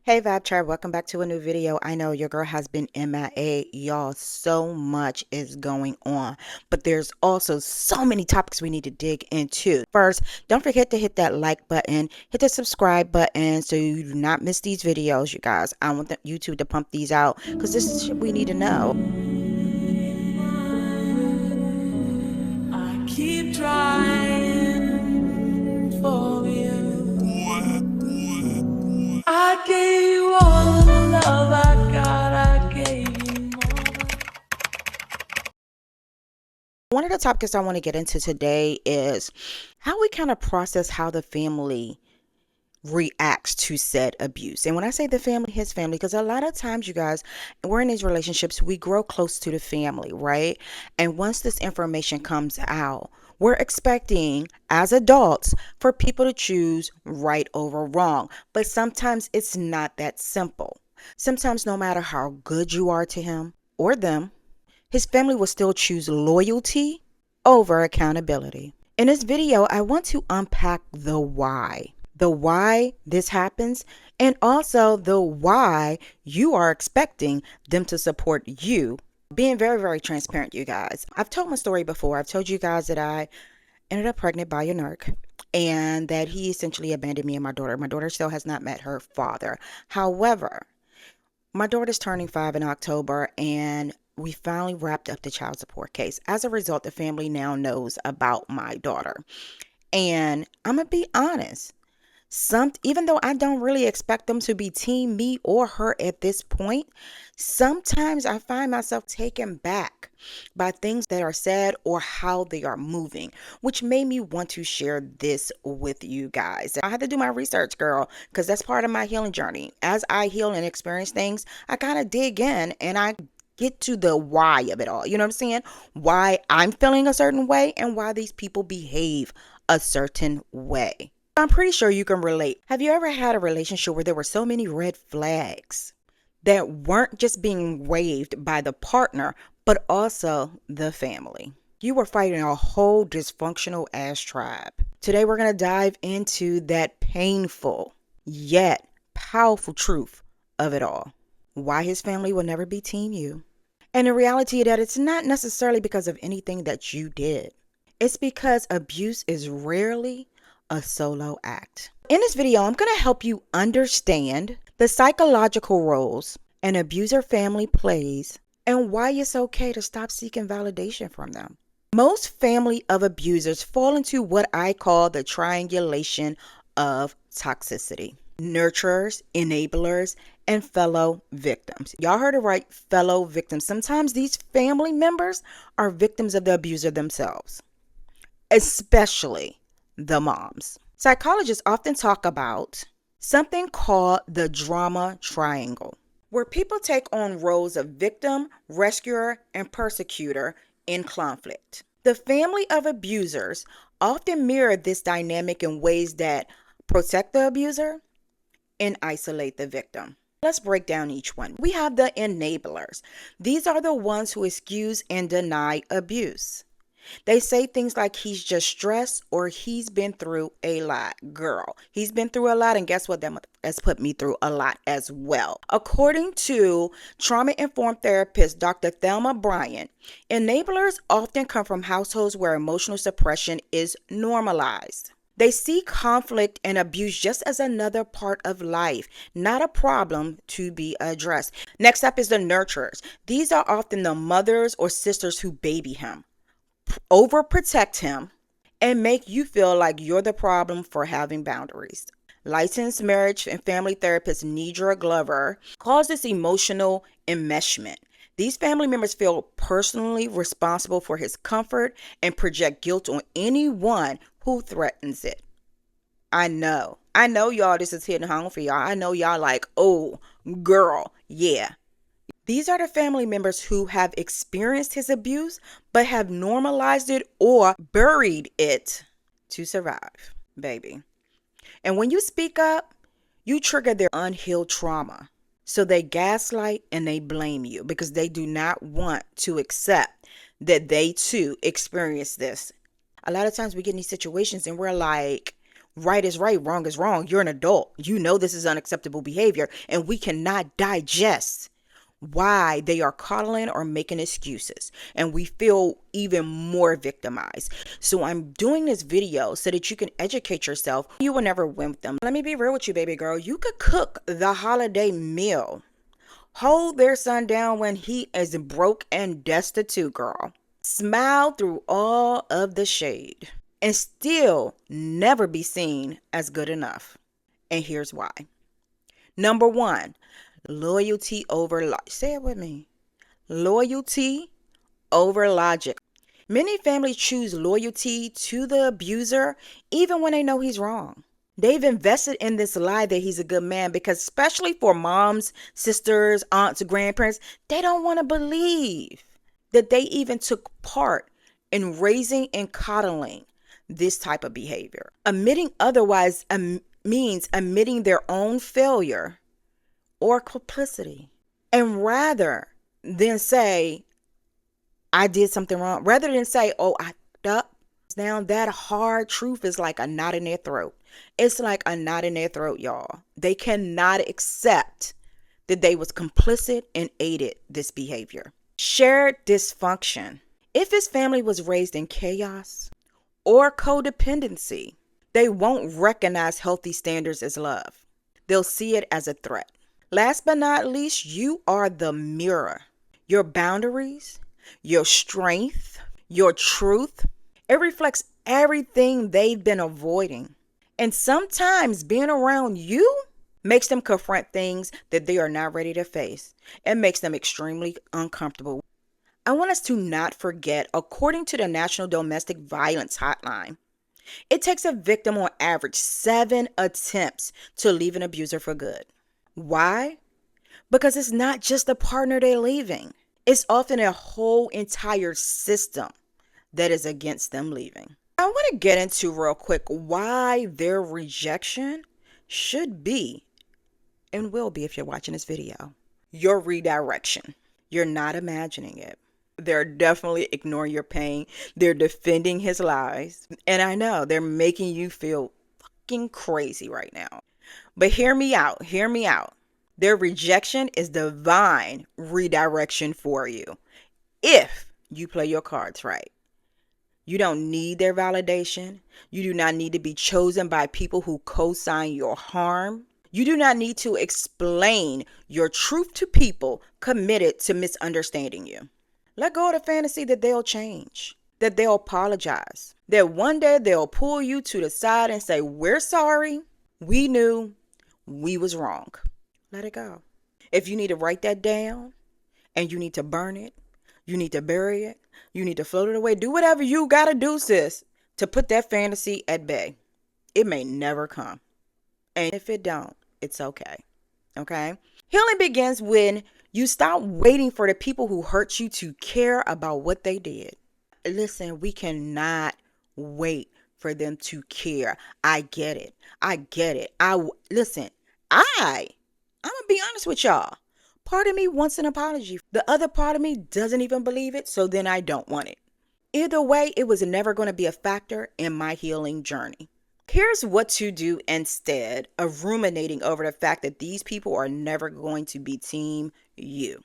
Hey H.E.R, welcome back to a new video. I know your girl has been MIA, y'all. So much is going on, but there's also so many topics we need to dig into. First, don't forget to hit that like button, hit the subscribe button so you do not miss these videos, you guys. I want YouTube to pump these out because this is shit we need to know. I keep trying for you. I gave you all the love I got. I gave you more. One of the topics I want to get into today is how we kind of process how the family reacts to said abuse. And when I say the family, his family, because a lot of times, you guys, we're in these relationships, we grow close to the family, right? And once this information comes out, we're expecting as adults for people to choose right over wrong. But sometimes it's not that simple. Sometimes, no matter how good you are to him or them, his family will still choose loyalty over accountability. In this video, I want to unpack the why this happens, and also the why you are expecting them to support you. Being very, very transparent, you guys. I've told my story before. I've told you guys that I ended up pregnant by a narc and that he essentially abandoned me and my daughter. My daughter still has not met her father. However, my daughter's turning 5 in October, and we finally wrapped up the child support case. As a result, the family now knows about my daughter. And I'm going to be honest. Even though I don't really expect them to be team me or her at this point, sometimes I find myself taken back by things that are said or how they are moving, which made me want to share this with you guys. I had to do my research, girl, because that's part of my healing journey. As I heal and experience things, I kind of dig in and I get to the why of it all. You know what I'm saying? Why I'm feeling a certain way and why these people behave a certain way. I'm pretty sure you can relate. Have you ever had a relationship where there were so many red flags that weren't just being waved by the partner, but also the family? You were fighting a whole dysfunctional ass tribe. Today, we're going to dive into that painful yet powerful truth of it all. Why his family will never be team you. And the reality that it's not necessarily because of anything that you did. It's because abuse is rarely a solo act. In this video, I'm going to help you understand the psychological roles an abuser family plays and why it's okay to stop seeking validation from them. Most family of abusers fall into what I call the triangulation of toxicity. Nurturers, enablers, and fellow victims. Y'all heard it right, fellow victims. Sometimes these family members are victims of the abuser themselves, especially the moms. Psychologists often talk about something called the drama triangle, where people take on roles of victim, rescuer, and persecutor in conflict. The family of abusers often mirror this dynamic in ways that protect the abuser and isolate the victim. Let's break down each one. We have the enablers. These are the ones who excuse and deny abuse. They say things like he's just stressed or he's been through a lot. Girl, he's been through a lot, and guess what? That has put me through a lot as well. According to trauma-informed therapist Dr. Thelma Bryant, enablers often come from households where emotional suppression is normalized. They see conflict and abuse just as another part of life, not a problem to be addressed. Next up is the nurturers. These are often the mothers or sisters who baby him, overprotect him, and make you feel like you're the problem for having boundaries. Licensed marriage and family therapist Nidra Glover calls this emotional enmeshment. These family members feel personally responsible for his comfort and project guilt on anyone who threatens it. I know y'all, this is hitting home for y'all. I know y'all like, oh, girl, yeah. These are the family members who have experienced his abuse, but have normalized it or buried it to survive, baby. And when you speak up, you trigger their unhealed trauma. So they gaslight and they blame you because they do not want to accept that they too experience this. A lot of times we get in these situations and we're like, Right is right, wrong is wrong. You're an adult. You know this is unacceptable behavior, and we cannot digest why they are coddling or making excuses, and we feel even more victimized. So I'm doing this video so that you can educate yourself. You will never win with them. Let me be real with you, baby girl. You could cook the holiday meal, hold their son down when he is broke and destitute, girl, smile through all of the shade, and still never be seen as good enough. And here's why. Number one, loyalty over say it with me. Loyalty over logic. Many families choose loyalty to the abuser even when they know he's wrong. They've invested in this lie that he's a good man because, especially for moms, sisters, aunts, grandparents, they don't want to believe that they even took part in raising and coddling this type of behavior. Admitting otherwise means admitting their own failure or complicity. And rather than say, I did something wrong, rather than say, oh, I fucked up, now that hard truth is like a knot in their throat. It's like a knot in their throat, y'all. They cannot accept that they was complicit and aided this behavior. Shared dysfunction. If his family was raised in chaos or codependency, they won't recognize healthy standards as love. They'll see it as a threat. Last but not least, you are the mirror. Your boundaries, your strength, your truth, it reflects everything they've been avoiding. And sometimes being around you makes them confront things that they are not ready to face. It makes them extremely uncomfortable. I want us to not forget, according to the National Domestic Violence Hotline, it takes a victim on average 7 attempts to leave an abuser for good. Why? Because it's not just the partner they're leaving. It's often a whole entire system that is against them leaving. I want to get into real quick why their rejection should be, and will be if you're watching this video, your redirection. You're not imagining it. They're definitely ignoring your pain. They're defending his lies. And I know they're making you feel fucking crazy right now. But hear me out. Hear me out. Their rejection is divine redirection for you if you play your cards right. You don't need their validation. You do not need to be chosen by people who co-sign your harm. You do not need to explain your truth to people committed to misunderstanding you. Let go of the fantasy that they'll change, that they'll apologize, that one day they'll pull you to the side and say, we're sorry, we knew, we was wrong. Let it go. If you need to write that down and you need to burn it, you need to bury it, you need to float it away, do whatever you gotta do, sis, to put that fantasy at bay. It may never come. And if it don't, it's okay. Okay? Healing begins when you stop waiting for the people who hurt you to care about what they did. Listen, we cannot wait for them to care. I get it. I get it. Listen, I'm gonna be honest with y'all. Part of me wants an apology. The other part of me doesn't even believe it, so then I don't want it. Either way, it was never going to be a factor in my healing journey. Here's what to do instead of ruminating over the fact that these people are never going to be team you.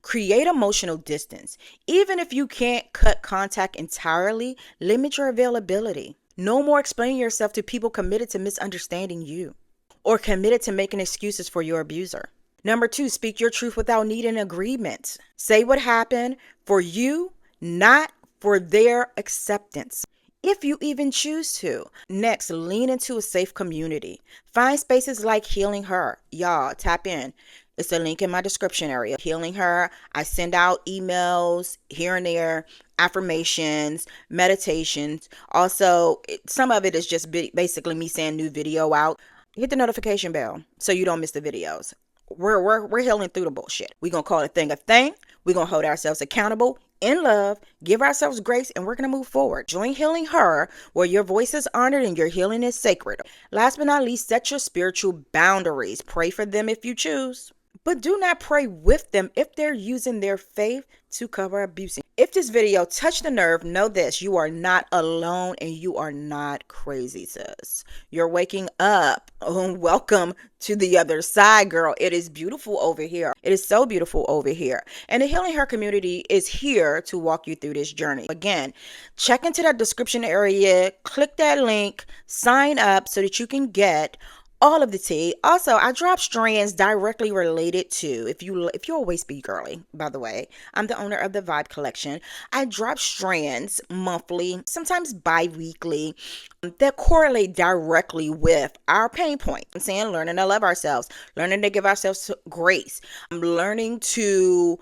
Create emotional distance. Even if you can't cut contact entirely, limit your availability. No more explaining yourself to people committed to misunderstanding you or committed to making excuses for your abuser. Number 2, speak your truth without needing agreement. Say what happened for you, not for their acceptance, if you even choose to. Next, lean into a safe community. Find spaces like Healing Her. Y'all, tap in. It's a link in my description area. Healing Her. I send out emails here and there, affirmations, meditations. Also, some of it is just basically me saying new video out. Hit the notification bell so you don't miss the videos. We're healing through the bullshit. We're going to call a thing a thing. We're going to hold ourselves accountable in love, give ourselves grace, and we're going to move forward. Join Healing Her, where your voice is honored and your healing is sacred. Last but not least, set your spiritual boundaries. Pray for them if you choose, but do not pray with them if they're using their faith to cover abuse. If this video touched a nerve, know this: you are not alone and you are not crazy, sis. You're waking up. Oh, welcome to the other side, girl. It is beautiful over here. It is so beautiful over here. And the Healing Her community is here to walk you through this journey. Again, check into that description area, click that link, sign up so that you can get all of the tea. Also, I drop strands directly related to, if you're a waist beat girly, by the way, I'm the owner of the Vibe Collection. I drop strands monthly, sometimes bi-weekly, that correlate directly with our pain point. I'm saying learning to love ourselves, learning to give ourselves grace. I'm learning to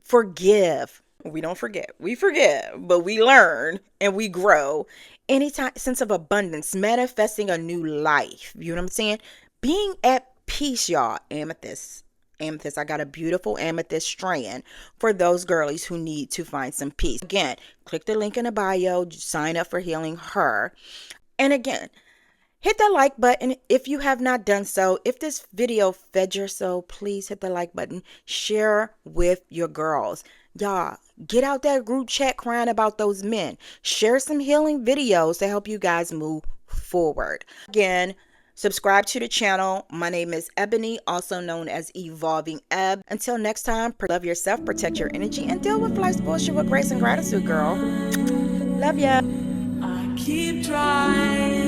forgive. We don't forget. We forgive, but we learn and we grow. Anytime sense of abundance, manifesting a new life. You know what I'm saying? Being at peace, y'all. Amethyst. Amethyst. I got a beautiful amethyst strand for those girlies who need to find some peace. Again, click the link in the bio, sign up for Healing Her. And again, hit that like button if you have not done so. If this video fed your soul, please hit the like button. Share with your girls. Y'all, get out that group chat crying about those men. Share some healing videos to help you guys move forward. Again, subscribe to the channel. My name is Ebony, also known as Evolving Eb. Until next time, love yourself, protect your energy, and deal with life's bullshit with grace and gratitude, girl. Love ya. I keep trying.